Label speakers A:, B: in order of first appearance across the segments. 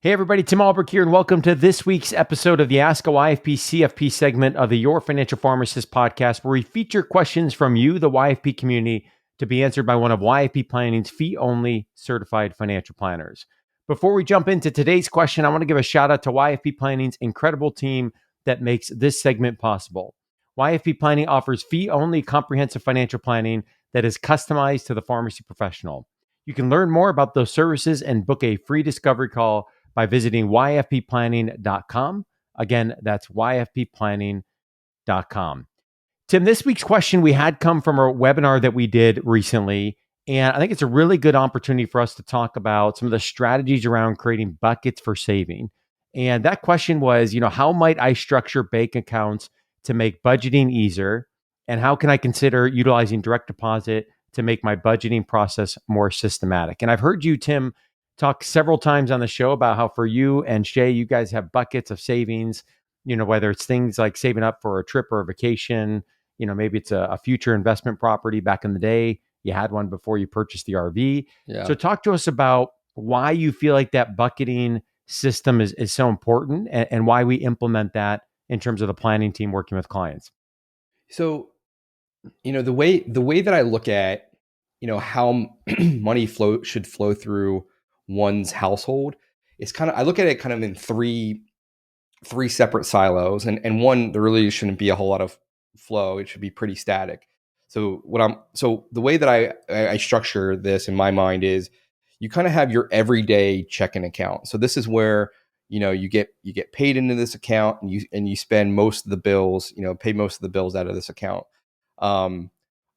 A: Hey everybody, Tim Albrecht here, and welcome to this week's episode of the Ask a YFP CFP segment of the Your Financial Pharmacist Podcast, where we feature questions from you, the YFP community, to be answered by one of YFP Planning's fee-only certified financial planners. Before we jump into today's question, I want to give a shout out to YFP Planning's incredible team that makes this segment possible. YFP Planning offers fee-only comprehensive financial planning that is customized to the pharmacy professional. You can learn more about those services and book a free discovery call by visiting yfpplanning.com. Again, that's yfpplanning.com. Tim, this week's question we had come from a webinar that we did recently, and I think it's a really good opportunity for us to talk about some of the strategies around creating buckets for saving. And that question was, how might I structure bank accounts to make budgeting easier? And how can I consider utilizing direct deposit to make my budgeting process more systematic? And I've heard you, Tim, talk several times on the show about how for you and Shay, you guys have buckets of savings, whether it's things like saving up for a trip or a vacation, maybe it's a future investment property. Back in the day, you had one before you purchased the RV.
B: Yeah.
A: So talk to us about why you feel like that bucketing system is so important and why we implement that in terms of the planning team working with clients.
B: So, the way that I look at, how money should flow through one's household is I look at it kind of in three separate silos, and one, there really shouldn't be a whole lot of flow. It should be pretty static. So the way that I structure this in my mind is you kind of have your everyday checking account. So this is where, you get paid into this account and you spend most of the bills, pay most of the bills out of this account.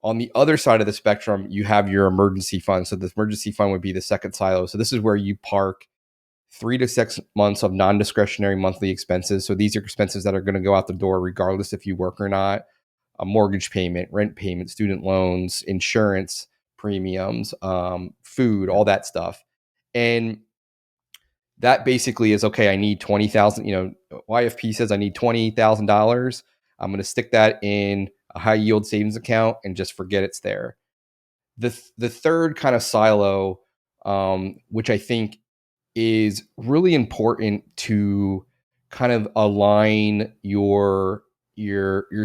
B: On the other side of the spectrum, you have your emergency fund. So this emergency fund would be the second silo. So this is where you park 3 to 6 months of non-discretionary monthly expenses. So these are expenses that are going to go out the door regardless if you work or not. A mortgage payment, rent payment, student loans, insurance premiums, food, all that stuff. And that basically is, okay, I need 20,000, YFP says I need $20,000. I'm going to stick that in a high yield savings account and just forget it's there. The third kind of silo, which I think is really important to kind of align your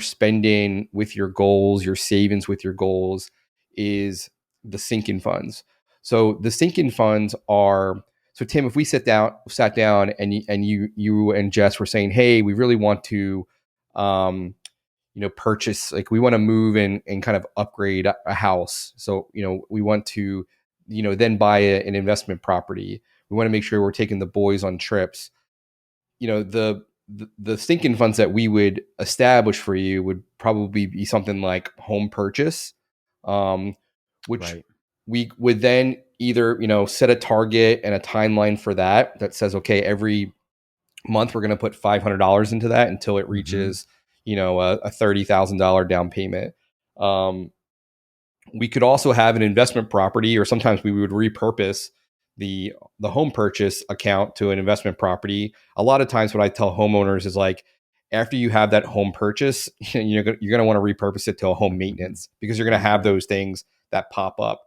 B: spending with your goals, your savings with your goals, is the sinking funds. So the sinking funds are, so Tim, if we sat down and you and Jess were saying, hey, we really want to purchase, like we want to move and kind of upgrade a house. So, we want to, then buy an investment property. We want to make sure we're taking the boys on trips. The sinking funds that we would establish for you would probably be something like home purchase, which
A: Right.
B: we would then either, set a target and a timeline for that says, okay, every month we're going to put $500 into that until it reaches, a $30,000 down payment. We could also have an investment property, or sometimes we would repurpose the home purchase account to an investment property. A lot of times what I tell homeowners is, like, after you have that home purchase, you're going to want to repurpose it to a home maintenance, because you're going to have those things that pop up.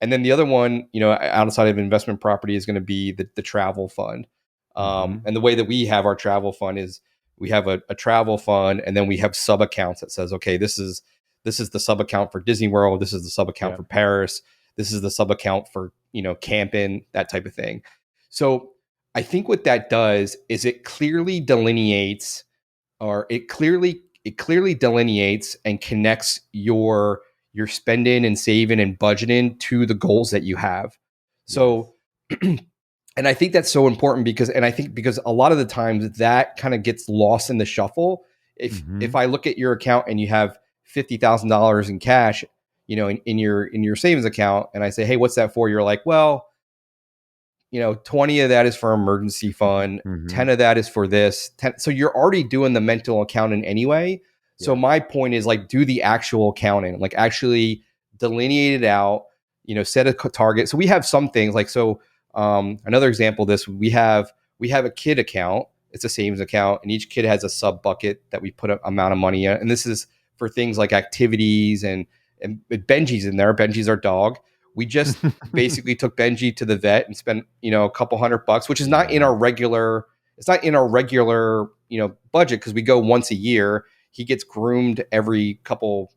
B: And then the other one, outside of investment property, is going to be the travel fund. And the way that we have our travel fund is we have a travel fund, and then we have sub accounts that says, okay, this is the sub account for Disney World. This is the sub account for Paris. This is the sub account for, camping, that type of thing. So I think what that does is it clearly delineates and connects your spending and saving and budgeting to the goals that you have. So, and I think that's so important because a lot of the times that kind of gets lost in the shuffle. If I look at your account and you have $50,000 in cash, in your savings account, and I say, hey, what's that for? You're like, well, 20 of that is for emergency fund, 10 of that is for this. 10, so you're already doing the mental accounting anyway. So my point is, like, do the actual accounting, like actually delineate it out, set a target. So we have some things like, another example of this, we have a kid account. It's a savings account, and each kid has a sub bucket that we put an amount of money in. And this is for things like activities, and Benji's in there. Benji's our dog. We just basically took Benji to the vet and spent, a couple $100, which is not in our regular, budget, because we go once a year. He gets groomed every couple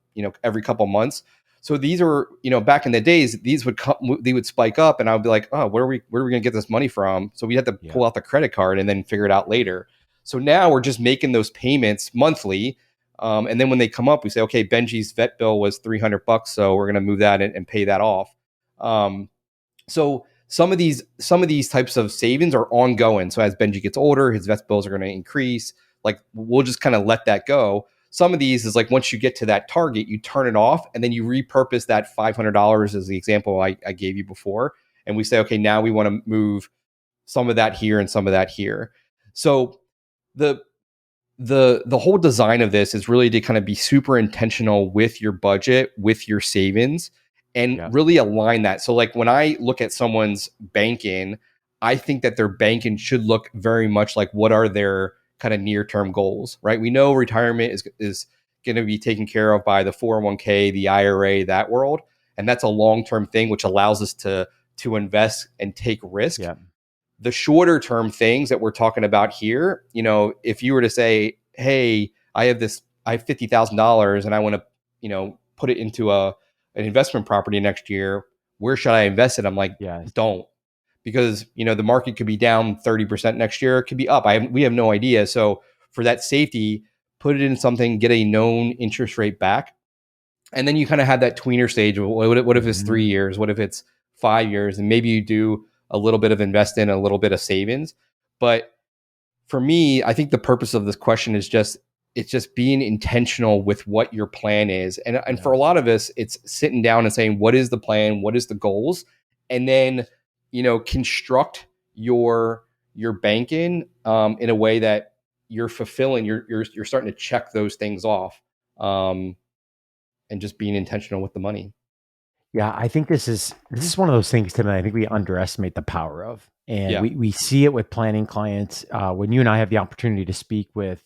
B: months. So these are, back in the days, they would spike up, and I would be like, oh, where are we going to get this money from? So we had to pull out the credit card and then figure it out later. So now we're just making those payments monthly. And then when they come up, we say, okay, Benji's vet bill was $300, so we're going to move that and pay that off. So some of these types of savings are ongoing. So as Benji gets older, his vet bills are going to increase. Like, we'll just kind of let that go. Some of these is like, once you get to that target, you turn it off, and then you repurpose that $500 as the example I gave you before. And we say, okay, now we want to move some of that here and some of that here. So the whole design of this is really to kind of be super intentional with your budget, with your savings, and really align that. So like, when I look at someone's banking, I think that their banking should look very much like, what are their kind of near-term goals, right? We know retirement is going to be taken care of by the 401k, the IRA, that world. And that's a long-term thing, which allows us to invest and take risk. Yeah. The shorter term things that we're talking about here, if you were to say, hey, I have $50,000 and I want to, put it into an investment property next year, where should I invest it? I'm like, don't, because, the market could be down 30% next year. It could be up. We have no idea. So for that safety, put it in something, get a known interest rate back. And then you kind of have that tweener stage of, what if it's 3 years? What if it's 5 years? And maybe you do a little bit of investing, a little bit of savings. But for me, I think the purpose of this question is it's just being intentional with what your plan is. And for a lot of us, it's sitting down and saying, what is the plan? What is the goals? And then, construct your banking in a way that you're fulfilling, you're starting to check those things off, and just being intentional with the money.
A: Yeah, I think this is one of those things, Tim, that I think we underestimate the power of. And we see it with planning clients. When you and I have the opportunity to speak with,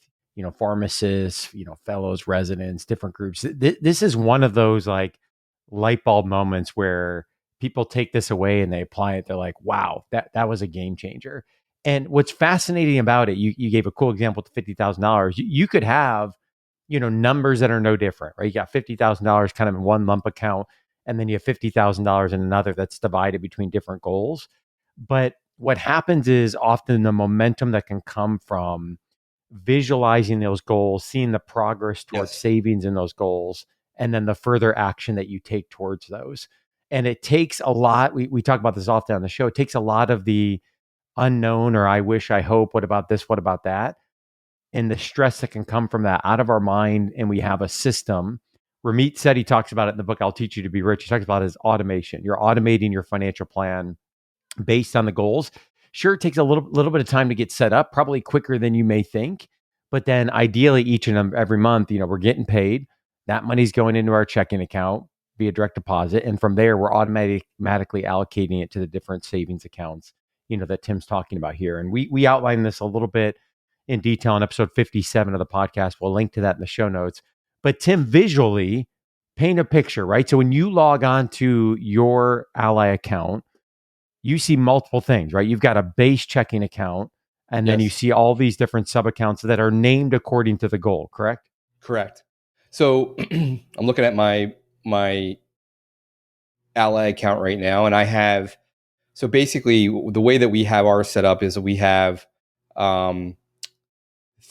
A: pharmacists, fellows, residents, different groups, this is one of those like light bulb moments where people take this away and they apply it. They're like, wow, that was a game changer. And what's fascinating about it, you gave a cool example with $50,000. You could have, numbers that are no different, right? You got $50,000 kind of in one lump account, and then you have $50,000 in another that's divided between different goals. But what happens is often the momentum that can come from visualizing those goals, seeing the progress towards savings in those goals, and then the further action that you take towards those. And it takes a lot. We talk about this often on the show. It takes a lot of the unknown, or I wish, I hope, what about this, what about that? And the stress that can come from that out of our mind. And we have a system. Ramit said, he talks about it in the book, I'll Teach You to Be Rich. He talks about it as automation. You're automating your financial plan based on the goals. Sure, it takes a little bit of time to get set up, probably quicker than you may think. But then ideally, each and every month, we're getting paid. That money's going into our checking account via direct deposit. And from there, we're automatically allocating it to the different savings accounts, that Tim's talking about here. And we outline this a little bit in detail in episode 57 of the podcast. We'll link to that in the show notes. But Tim, visually paint a picture, right? So when you log on to your Ally account, you see multiple things, right? You've got a base checking account, and then you see all these different sub accounts that are named according to the goal, correct?
B: Correct. So I'm looking at my Ally account right now, and I have, so basically the way that we have ours set up is that we have, I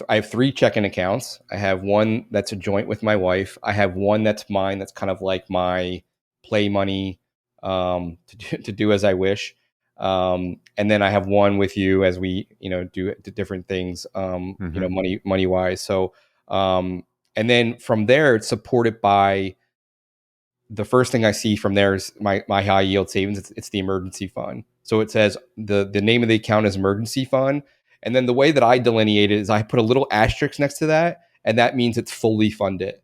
B: have 3 checking accounts. I have one that's a joint with my wife. I have one that's mine, that's kind of like my play money, to do as I wish. And then I have one with you as we, do different things, money wise. So, and then from there, it's supported by, the first thing I see from there is my high yield savings. It's the emergency fund. So it says the name of the account is emergency fund. And then the way that I delineate it is I put a little asterisk next to that, and that means it's fully funded.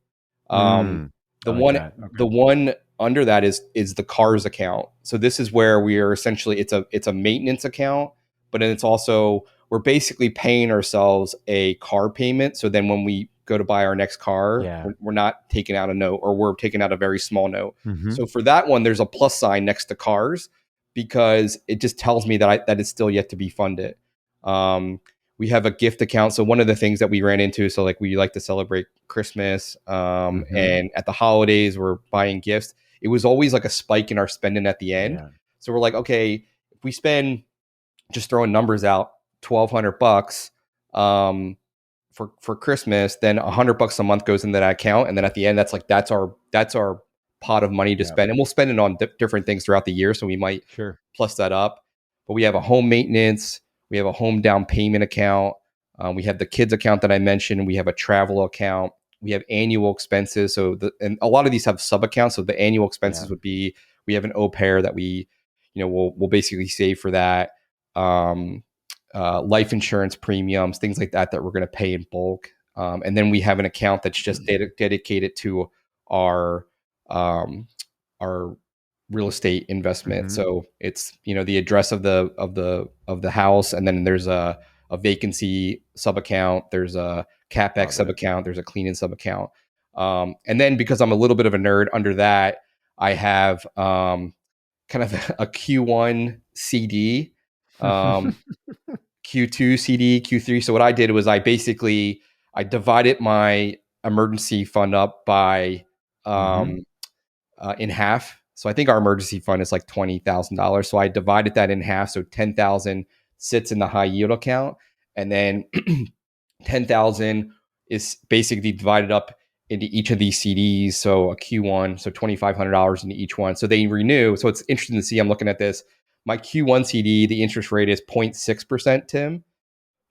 B: The one under that is the cars account. So this is where we are essentially, it's a maintenance account, but then it's also, we're basically paying ourselves a car payment. So then when we go to buy our next car,
A: Yeah.
B: we're not taking out a note, or we're taking out a very small note.
A: Mm-hmm.
B: So for that one, there's a plus sign next to cars because it just tells me that that is still yet to be funded. We have a gift account. So one of the things that we ran into, so like we like to celebrate Christmas, and at the holidays we're buying gifts. It was always like a spike in our spending at the end.
A: Yeah.
B: So we're like, okay, if we spend, just throwing numbers out, $1,200 for Christmas, then $100 a month goes into that account, and then at the end, that's our pot of money to spend, and we'll spend it on different things throughout the year. So we might plus that up. But we have a home maintenance, we have a home down payment account, we have the kids account that I mentioned, we have a travel account, we have annual expenses. So and a lot of these have sub accounts. So the annual expenses would be, we have an au pair that we, we'll basically save for that. Life insurance premiums, things like that we're going to pay in bulk. And then we have an account that's just dedicated to our real estate investment.
A: Mm-hmm.
B: So it's, the address of the house, and then there's a vacancy sub account, there's a CapEx sub account, there's a cleaning sub account. And then because I'm a little bit of a nerd, under that I have kind of a Q1 CD, Q2 CD, Q3. So what I did was I divided my emergency fund up by in half. So I think our emergency fund is like $20,000. So I divided that in half. So 10,000 sits in the high yield account, and then 10,000 is basically divided up into each of these CDs. So a Q1, so $2,500 into each one. So they renew. So it's interesting to see. I'm looking at this. My Q1 CD, the interest rate is 0.6%, Tim.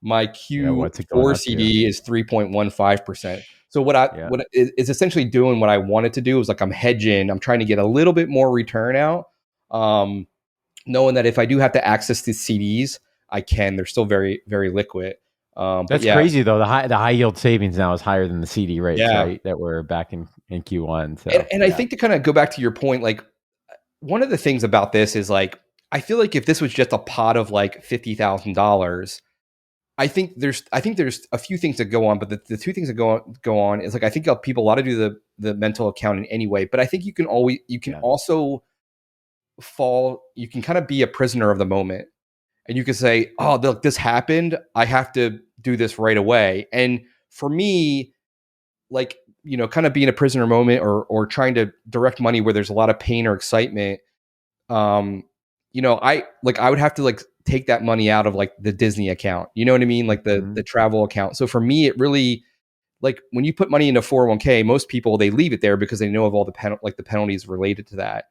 B: My Q4 CD is 3.15%. So what is essentially doing what I wanted to do is like I'm hedging. I'm trying to get a little bit more return out, knowing that if I do have to access these CDs, I can. They're still very, very liquid.
A: That's crazy though. The high yield savings now is higher than the CD rates, right? That were back in Q1. So,
B: and I think to kind of go back to your point, like one of the things about this is like, I feel like if this was just a pot of like $50,000, I think there's a few things that go on, but the two things that go on is like, I think people a lot to do the mental accounting anyway, but I think you can also you can kind of be a prisoner of the moment, and you can say, oh, look, this happened, I have to do this right away. And for me, like, kind of being a prisoner moment, or trying to direct money where there's a lot of pain or excitement, I would have to like take that money out of like the Disney account, you know what I mean? Like the travel account. So for me, it really, like when you put money into 401k, most people, they leave it there because they know of all the penalties related to that.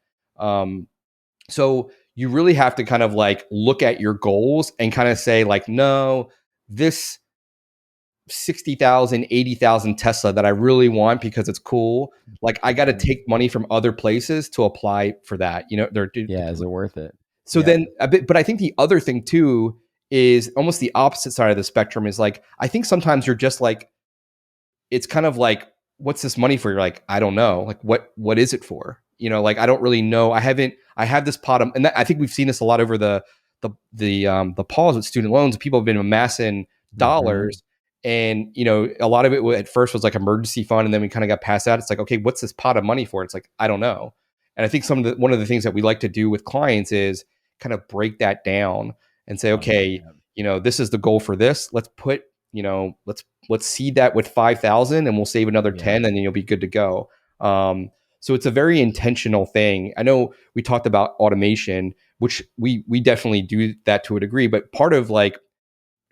B: So you really have to kind of like look at your goals and kind of say like, no, this 60,000, 80,000 Tesla that I really want because it's cool, like I got to take money from other places to apply for that.
A: Is it worth it?
B: So then but I think the other thing too is almost the opposite side of the spectrum is like, I think sometimes you're just like, it's kind of like, what's this money for? You're like, I don't know. Like, what is it for? Like, I don't really know. I have this pot of, and I think we've seen this a lot over the pause with student loans. People have been amassing dollars, and a lot of it at first was like emergency fund, and then we kind of got past that. It's like, okay, what's this pot of money for? It's like, I don't know. And I think one of the things that we like to do with clients is kind of break that down and say, okay, this is the goal for this. Let's put, let's seed that with 5,000, and we'll save another 10, and then you'll be good to go. So it's a very intentional thing. I know we talked about automation, which we definitely do that to a degree, but part of like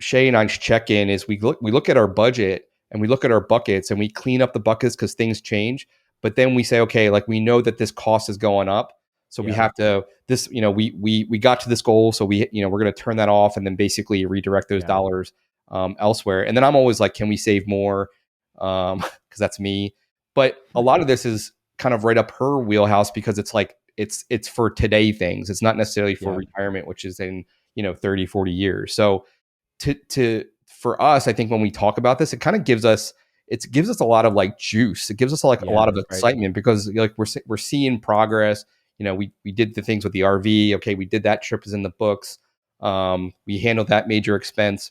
B: Shay and I's check-in is we look at our budget and we look at our buckets and we clean up the buckets because things change. But then we say, okay, like we know that this cost is going up. So we have to, we got to this goal. So we're going to turn that off and then basically redirect those dollars elsewhere. And then I'm always like, can we save more? Because that's me. But a lot of this is kind of right up her wheelhouse because it's like, it's for today things. It's not necessarily for retirement, which is in, 30, 40 years. So for us, I think when we talk about this, it kind of gives us a lot of like juice. It gives us like a lot of excitement because like we're seeing progress. We did the things with the RV. Okay, we did that trip is in the books. We handled that major expense.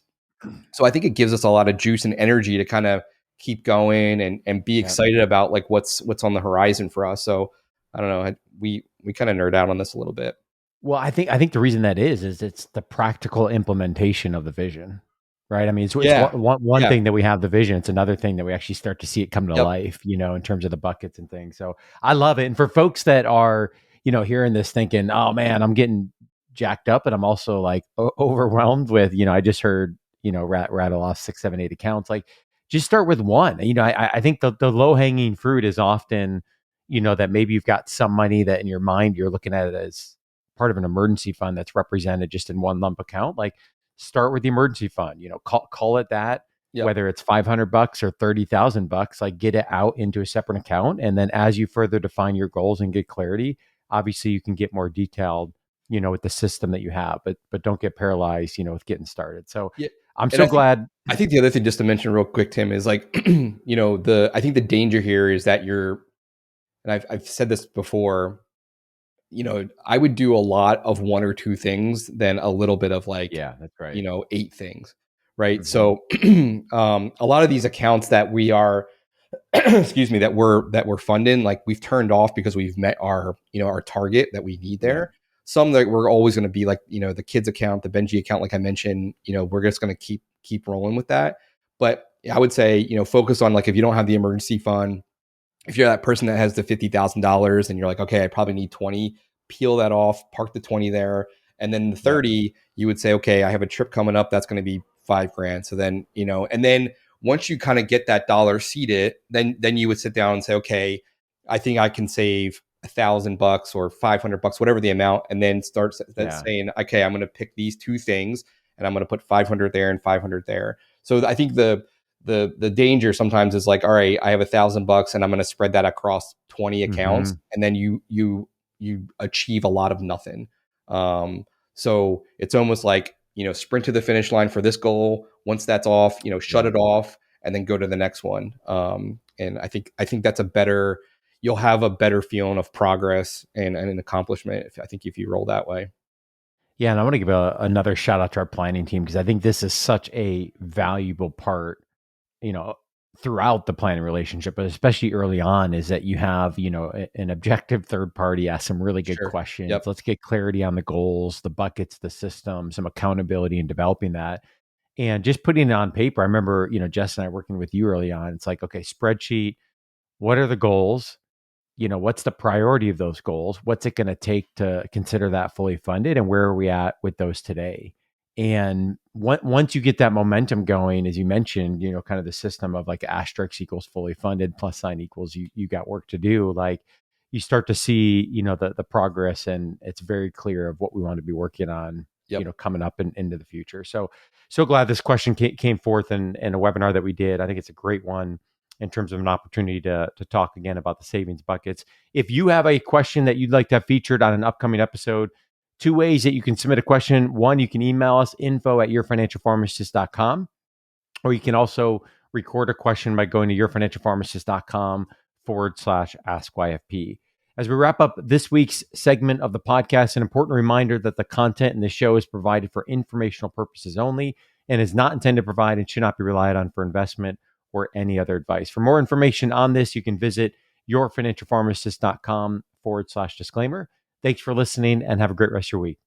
B: So I think it gives us a lot of juice and energy to kind of keep going and be
A: Yeah.
B: excited about like what's on the horizon for us. So I don't know. We kind of nerd out on this a little bit.
A: Well, I think the reason that is it's the practical implementation of the vision, right? I mean, it's
B: Yeah.
A: one
B: Yeah.
A: thing that we have the vision. It's another thing that we actually start to see it come to
B: Yep.
A: life, in terms of the buckets and things. So I love it. And for folks that are, hearing this thinking, oh man, I'm getting jacked up, and I'm also like overwhelmed with, I just heard, rattle off 6, 7, 8 accounts. Like, just start with one. I think the low hanging fruit is often, that maybe you've got some money that in your mind you're looking at it as part of an emergency fund that's represented just in one lump account. Like, start with the emergency fund, call it that,
B: Yep.
A: whether it's $500 or $30,000, like, get it out into a separate account. And then as you further define your goals and get clarity, obviously you can get more detailed, with the system that you have, but don't get paralyzed, with getting started. So
B: Yeah.
A: I'm
B: And
A: so glad.
B: I think the other thing just to mention real quick, Tim, is like, I think the danger here is that and I've said this before, I would do a lot of one or two things than a little bit of like,
A: Yeah, that's right.
B: 8 things. Right.
A: Hmm.
B: So, a lot of these accounts that we are, excuse me, that we're funding, like we've turned off because we've met our target that we need
A: Yeah.
B: there. Some that we're always going to be like, the kids account, the Benji account, like I mentioned, we're just going to keep rolling with that. But I would say, focus on like, if you don't have the emergency fund, if you're that person that has the $50,000 and you're like, okay, I probably need 20, peel that off, park the 20 there. And then the
A: Yep.
B: 30, you would say, okay, I have a trip coming up. That's going to be $5,000. So then, and then once you kind of get that dollar seated, then you would sit down and say, okay, I think I can save $1,000 or $500, whatever the amount. And then start
A: Yeah.
B: saying, okay, I'm going to pick these two things and I'm going to put 500 there and 500 there. So I think the danger sometimes is like, all right, I have $1,000 and I'm going to spread that across 20 accounts,
A: Hmm.
B: and then you achieve a lot of nothing. So it's almost like, sprint to the finish line for this goal. Once that's off, shut
A: Yeah.
B: it off and then go to the next one. And I think that's you'll have a better feeling of progress and an accomplishment if you roll that way.
A: Yeah, and I want to give another shout out to our planning team, because I think this is such a valuable part, you know, throughout the planning relationship, but especially early on, is that you have, an objective third party ask some really good
B: Sure.
A: questions.
B: Yep.
A: Let's get clarity on the goals, the buckets, the system, some accountability in developing that. And just putting it on paper. I remember, Jess and I working with you early on. It's like, okay, spreadsheet, what are the goals? What's the priority of those goals? What's it going to take to consider that fully funded? And where are we at with those today? And once you get that momentum going, as you mentioned, kind of the system of like asterisk equals fully funded, plus sign equals you got work to do. Like, you start to see, the progress, and it's very clear of what we want to be working on,
B: Yep.
A: coming up and into the future. So glad this question came forth in a webinar that we did. I think it's a great one in terms of an opportunity to talk again about the savings buckets. If you have a question that you'd like to have featured on an upcoming episode, two ways that you can submit a question. One, you can email us info@yourfinancialpharmacist.com, or you can also record a question by going to yourfinancialpharmacist.com/ask YFP. As we wrap up this week's segment of the podcast, an important reminder that the content in the show is provided for informational purposes only and is not intended to provide and should not be relied on for investment or any other advice. For more information on this, you can visit yourfinancialpharmacist.com/disclaimer. Thanks for listening and have a great rest of your week.